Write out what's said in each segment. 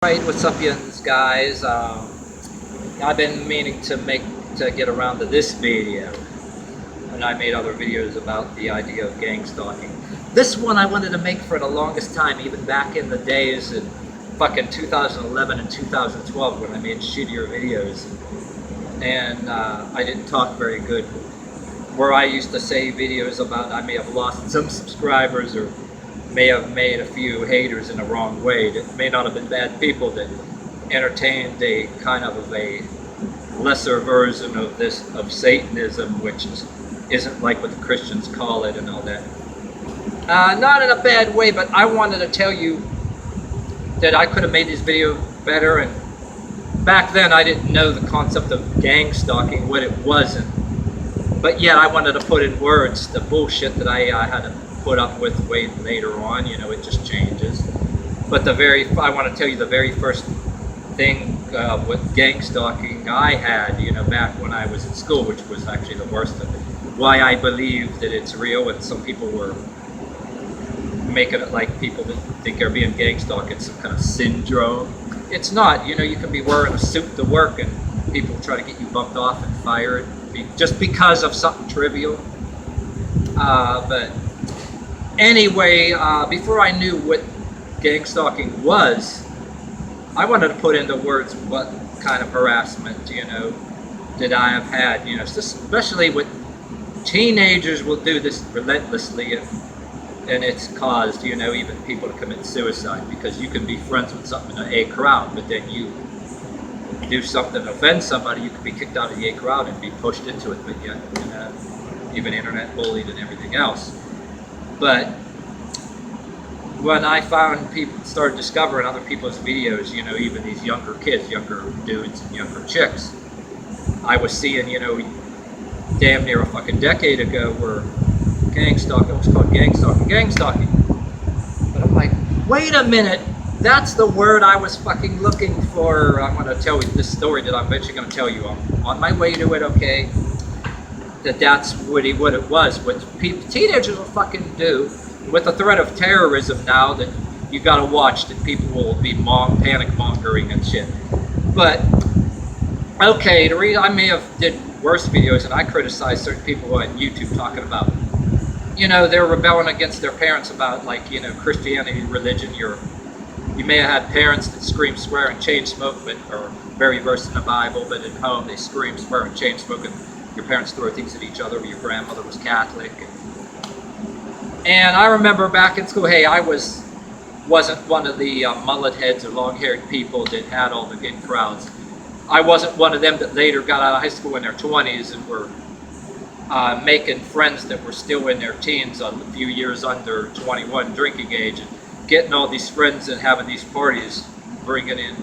Right, what's up, guys? I've been meaning to get around to this video, and I made other videos about the idea of gang stalking. This one I wanted to make for the longest time, even back in the days in fucking 2011 and 2012 when I made shittier videos, and I didn't talk very good. Where I used to say videos about I may have lost some subscribers or may have made a few haters in the wrong way that may not have been bad people that entertained a kind of a lesser version of Satanism, which isn't like what the Christians call it and all that. Not in a bad way, but I wanted to tell you that I could have made this video better, and back then I didn't know the concept of gang stalking, what it wasn't, but yet I wanted to put in words the bullshit that I had to put up with way later on. You know, it just changes. But I want to tell you the very first thing with gang stalking I had, you know, back when I was in school, which was actually the worst of it. Why I believe that it's real, and some people were making it like people that think they're being gang stalked, it's some kind of syndrome. It's not. You know, you can be wearing a suit to work and people try to get you bumped off and fired just because of something trivial. But anyway, before I knew what gang stalking was, I wanted to put into words what kind of harassment, you know, that I have had. You know, especially with teenagers will do this relentlessly, and it's caused, you know, even people to commit suicide, because you can be friends with something in a crowd, but then you do something to offend somebody, you could be kicked out of the A crowd and be pushed into it, but yet, you know, even internet bullied and everything else. But when I found people started discovering other people's videos, you know, even these younger kids, younger dudes and younger chicks, I was seeing, you know, damn near a fucking decade ago where gang stalking, it was called gang stalking. But I'm like, wait a minute, that's the word I was fucking looking for. I'm going to tell you this story that I'm eventually going to tell you. I'm on my way to it, okay? That's what it was. What teenagers will fucking do with the threat of terrorism now, that you got to watch, that people will be panic mongering and shit. But okay, the reason I may have did worse videos, and I criticized certain people on YouTube talking about, you know, they're rebelling against their parents about, like, you know, Christianity, religion. You may have had parents that scream, swear, and chain smoke, but are very versed in the Bible, but at home they scream, swear, and chain smoke, and your parents throw things at each other. Your grandmother was Catholic, and I remember back in school, hey, I wasn't one of the mullet heads or long-haired people that had all the in crowds. I wasn't one of them that later got out of high school in their 20s and were making friends that were still in their teens, a few years under 21 drinking age, and getting all these friends and having these parties, bringing in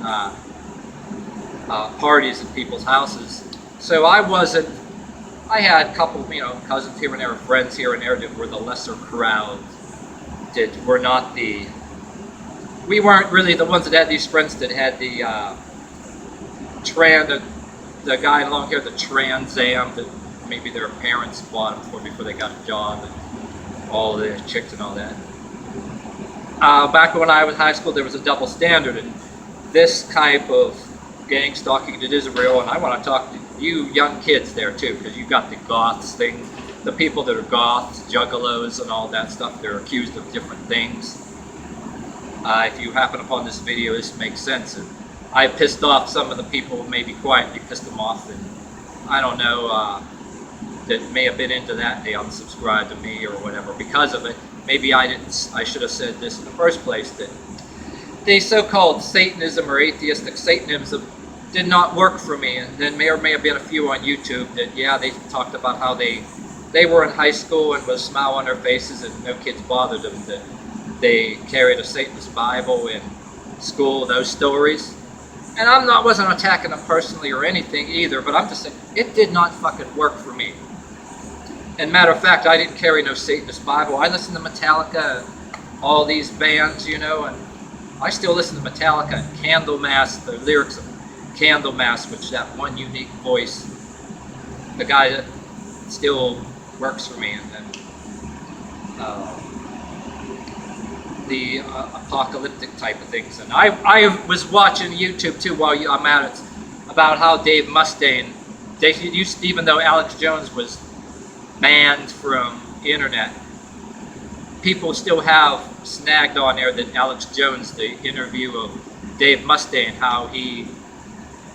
parties at people's houses. So I had a couple, you know, cousins here and there, friends here and there that were the lesser crowd, that were not we weren't really the ones that had these friends that had the guy in long hair, the Trans Am, that maybe their parents bought them for before they got a job, and all the chicks and all that. Back when I was in high school, there was a double standard, and this type of gang stalking that is real, and I want to talk to you young kids there too, because you got the goths thing, the people that are goths, juggalos, and all that stuff. They're accused of different things. If you happen upon this video, this makes sense. And I pissed off some of the people, maybe quietly pissed them off, and I don't know, that may have been into that. They unsubscribed to me or whatever because of it. Maybe I should have said this in the first place, that the so-called Satanism or atheistic Satanism did not work for me. And then may have been a few on YouTube that, yeah, they talked about how they were in high school and with a smile on their faces and no kids bothered them, that they carried a Satanist Bible in school, those stories. And I wasn't attacking them personally or anything either, but I'm just saying, it did not fucking work for me. And matter of fact, I didn't carry no Satanist Bible. I listened to Metallica, all these bands, you know, and I still listen to Metallica and Candlemass, the lyrics of Candlemass, which that one unique voice, the guy that still works for me. And then the apocalyptic type of things. And I was watching YouTube too while I'm at it, about how Dave Mustaine, they used, even though Alex Jones was banned from the internet, people still have snagged on there that Alex Jones, the interview of Dave Mustaine, how he,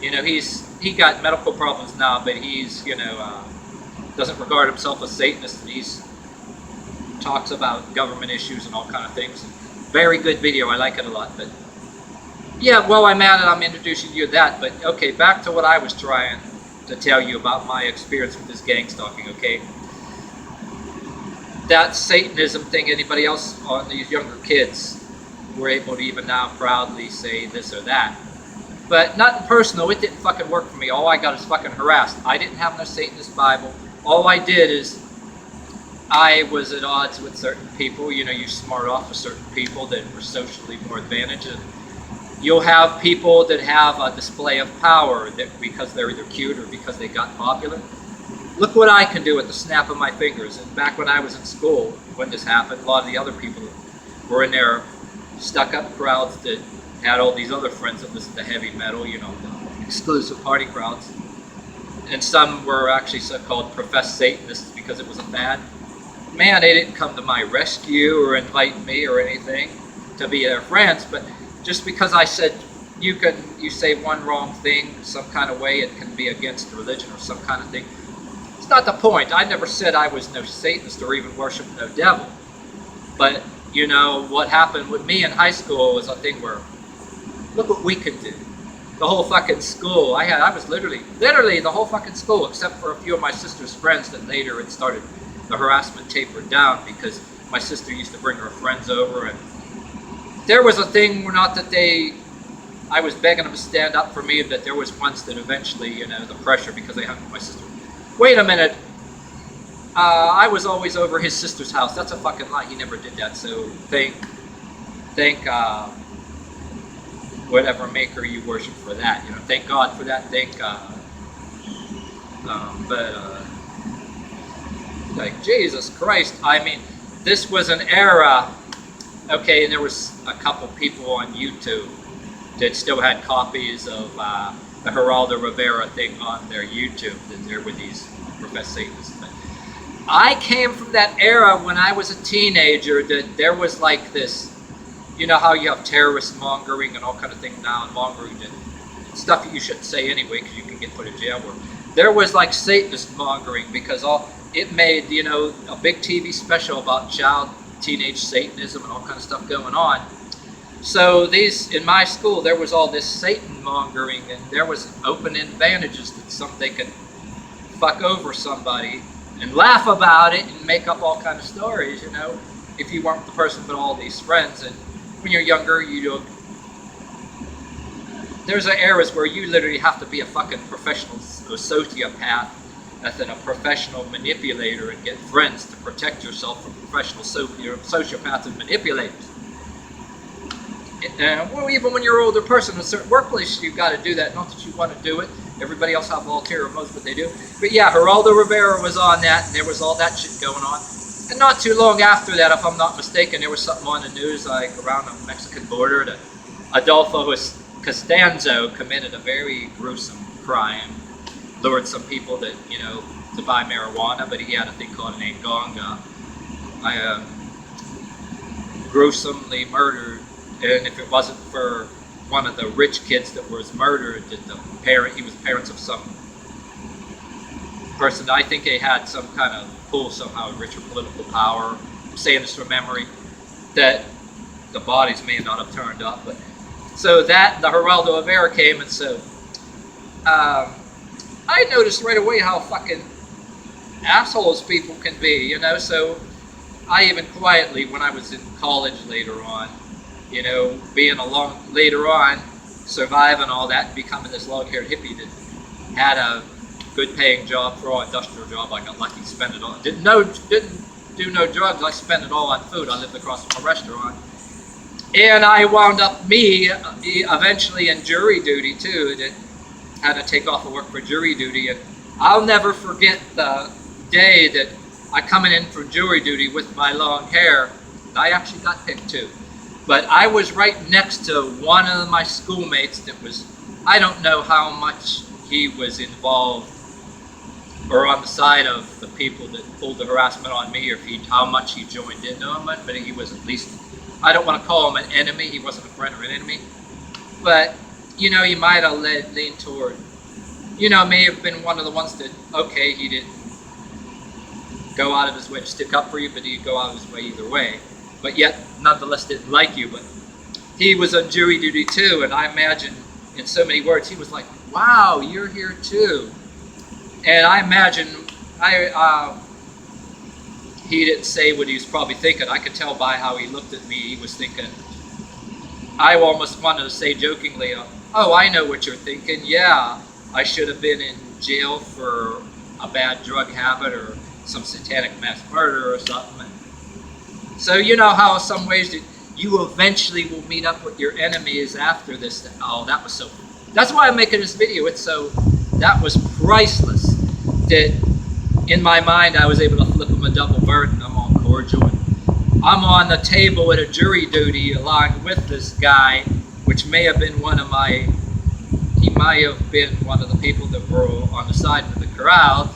you know, he got medical problems now, but he's, you know, doesn't regard himself as Satanist, and he's talks about government issues and all kind of things. Very good video, I like it a lot. But yeah, well, I'm at it, I'm introducing you to that. But okay, back to what I was trying to tell you about my experience with this gang stalking, okay? That Satanism thing, anybody else on these younger kids were able to even now proudly say this or that. But nothing personal, it didn't fucking work for me. All I got is fucking harassed. I didn't have no Satanist Bible. All I did is I was at odds with certain people. You know, you smart off with certain people that were socially more advantaged. And you'll have people that have a display of power that because they're either cute or because they got popular. Look what I can do at the snap of my fingers. And back when I was in school, when this happened, a lot of the other people were in their stuck-up crowds that had all these other friends that listened to heavy metal, you know, the exclusive party crowds. And some were actually so-called professed Satanists because it was a fad. Man, they didn't come to my rescue or invite me or anything to be their friends, but just because I said you say one wrong thing some kind of way, it can be against religion or some kind of thing. It's not the point. I never said I was no Satanist or even worshiped no devil. But, you know, what happened with me in high school was a thing where, look what we could do. The whole fucking school, I was literally the whole fucking school, except for a few of my sister's friends that later it started, the harassment tapered down because my sister used to bring her friends over, and there was a thing where not that I was begging them to stand up for me, but there was once that eventually, you know, the pressure because they hung with my sister. Wait a minute, I was always over his sister's house. That's a fucking lie. He never did that. So thank whatever maker you worship for that. You know, thank God for that. Like Jesus Christ. I mean, this was an era. Okay, and there was a couple people on YouTube that still had copies of the Gerardo Rivera thing on their YouTube, that there were these professed Satanists. But I came from that era when I was a teenager that there was like this, you know how you have terrorist mongering and all kind of things now, and mongering and stuff that you shouldn't say anyway because you can get put in jail. Where there was like Satanist mongering because it made, you know, a big TV special about teenage Satanism and all kind of stuff going on. So in my school, there was all this Satan mongering, and there was open advantages that they could fuck over somebody and laugh about it and make up all kind of stories, you know, if you weren't the person but all these friends. And when you're younger, there's eras where you literally have to be a fucking professional sociopath and then a professional manipulator and get friends to protect yourself from professional sociopaths and manipulators. Well, even when you're an older person in a certain workplace, you've got to do that. Not that you want to do it. Everybody else have ulterior motives, but they do. But yeah, Gerardo Rivera was on that, and there was all that shit going on. And not too long after that, if I'm not mistaken, there was something on the news like around the Mexican border that Adolfo Costanzo committed a very gruesome crime, lured some people that, you know, to buy marijuana, but he had a thing called an enganga. Gruesomely murdered. And if it wasn't for one of the rich kids that was murdered, that he was parents of some person, I think they had some kind of pull somehow, richer political power. I'm saying this from memory, that the bodies may not have turned up. But so the Gerardo Rivera came, and so I noticed right away how fucking assholes people can be, you know. So I even quietly, when I was in college later on, you know, surviving all that and becoming this long-haired hippie that had a good paying job, for all industrial job. I got lucky to spend it all. Didn't do no drugs. I spent it all on food. I lived across from a restaurant. And I wound up eventually in jury duty too. That had to take off of work for jury duty. And I'll never forget the day that I coming in for jury duty with my long hair. I actually got picked too. But I was right next to one of my schoolmates that was, I don't know how much he was involved or on the side of the people that pulled the harassment on me, or how much he joined into them, but he was at least, I don't want to call him an enemy, he wasn't a friend or an enemy, but, you know, he might have leaned toward, you know, may have been one of the ones that, okay, he didn't go out of his way to stick up for you, but he'd go out of his way either way, but yet, nonetheless didn't like you, but he was on jury duty too, and I imagine, in so many words, he was like, wow, you're here too. And I imagine he didn't say what he was probably thinking. I could tell by how he looked at me, he was thinking, I almost wanted to say jokingly, oh, I know what you're thinking. Yeah, I should have been in jail for a bad drug habit or some satanic mass murder or something. So you know how in some ways that you eventually will meet up with your enemies after this. Oh, that was so, that's why I'm making this video. It's so, that was priceless. That in my mind I was able to flip him a double bird, and I'm all cordial. And I'm on the table at a jury duty along with this guy, which may have been one of my, he might have been one of the people that were on the side of the crowd.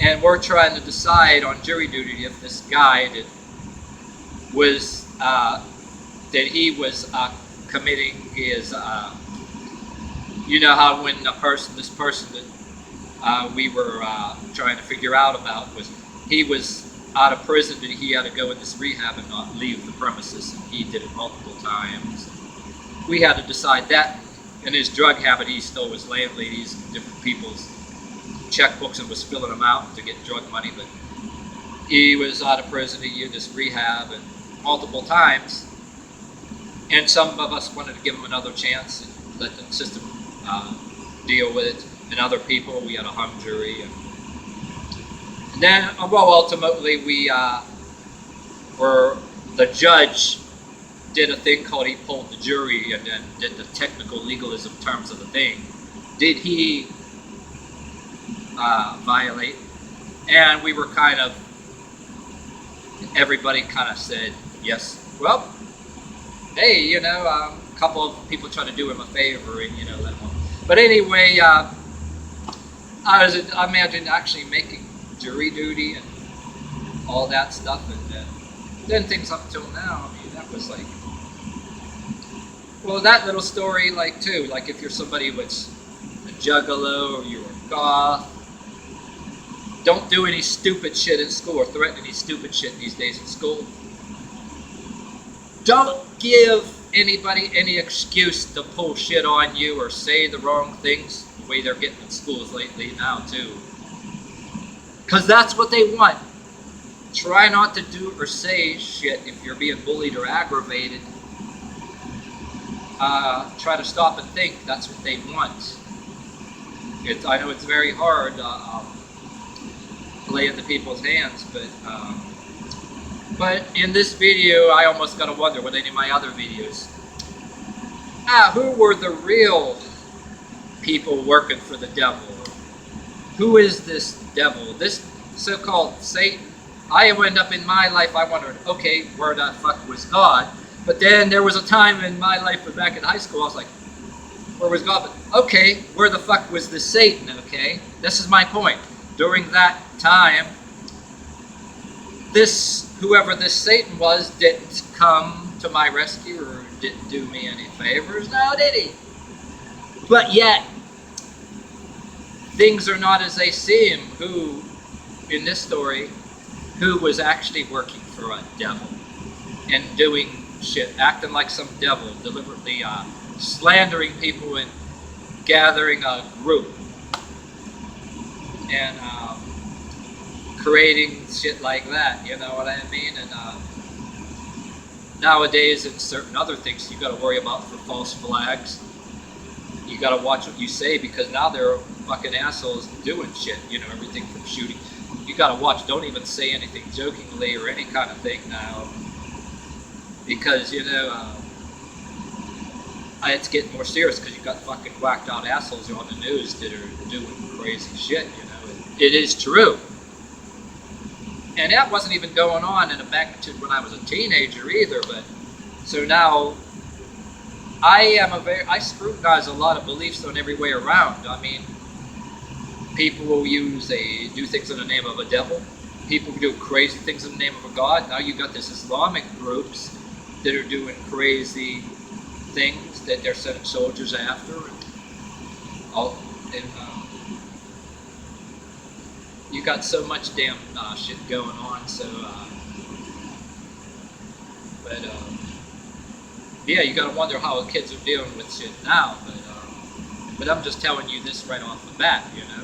And we're trying to decide on jury duty if this guy that was, committing his, you know how when this person that we were trying to figure out about he was out of prison, and he had to go in this rehab and not leave the premises, and he did it multiple times. We had to decide that. In his drug habit, he stole his landladies and different people's checkbooks and was filling them out to get drug money, but he was out of prison, he did this rehab and multiple times, and some of us wanted to give him another chance and let the system deal with it. And other people, we had a hung jury, and then, well, ultimately we the judge did a thing called, he pulled the jury and then did the technical legalism terms of the thing. Did he violate? And we were kind of, everybody kind of said yes. Well, hey, you know, a couple of people tried to do him a favor and, you know, let him. But anyway, I imagine actually making jury duty and all that stuff, and then things up till now, I mean, that was like, well, that little story, like, too, like if you're somebody who's a juggalo or you're a goth, don't do any stupid shit in school or threaten any stupid shit these days in school. Don't give anybody any excuse to pull shit on you or say the wrong things the way they're getting in schools lately now too. Because that's what they want. Try not to do or say shit if you're being bullied or aggravated. Try to stop and think. That's what they want. I know it's very hard play into people's hands, but in this video, I almost gotta wonder with any of my other videos, who were the real people working for the devil? Who is this devil? This so-called Satan? I went up in my life, I wondered, okay, where the fuck was God? But then there was a time in my life back in high school, I was like, where was God? But okay, where the fuck was the Satan, okay? This is my point. During that time, whoever this Satan was didn't come to my rescue or didn't do me any favors. No, did he? But yet, things are not as they seem. Who, in this story, who was actually working for a devil and doing shit, acting like some devil, deliberately slandering people and gathering a group and creating shit like that, you know what I mean? And nowadays, in certain other things, you got to worry about for false flags. You got to watch what you say, because now they're fucking assholes doing shit. You know, everything from shooting. You got to watch. Don't even say anything jokingly or any kind of thing now, because you know it's getting more serious. Because you got fucking whacked out assholes on the news that are doing crazy shit. You know, it is true. And that wasn't even going on in a magnitude when I was a teenager either, but So now, I scrutinize a lot of beliefs on every way around. I mean, people will do things in the name of a devil. People do crazy things in the name of a god. Now you got this Islamic groups that are doing crazy things that they're sending soldiers after, and you got so much damn shit going on. So, yeah, you gotta wonder how kids are dealing with shit now. But I'm just telling you this right off the bat, you know.